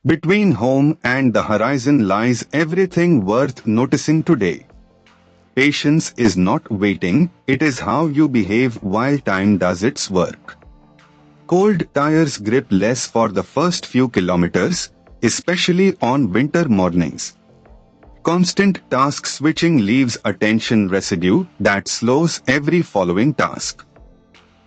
Between home and the horizon lies everything worth noticing today. Patience is not waiting, it is how you behave while time does its work. Cold tires grip less for the first few kilometers, especially on winter mornings. Constant task switching leaves attention residue that slows every following task.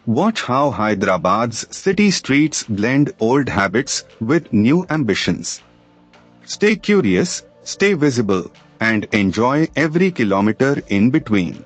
Watch how Hyderabad's city streets blend old habits with new ambitions. Stay curious, stay visible, and enjoy every kilometer in between.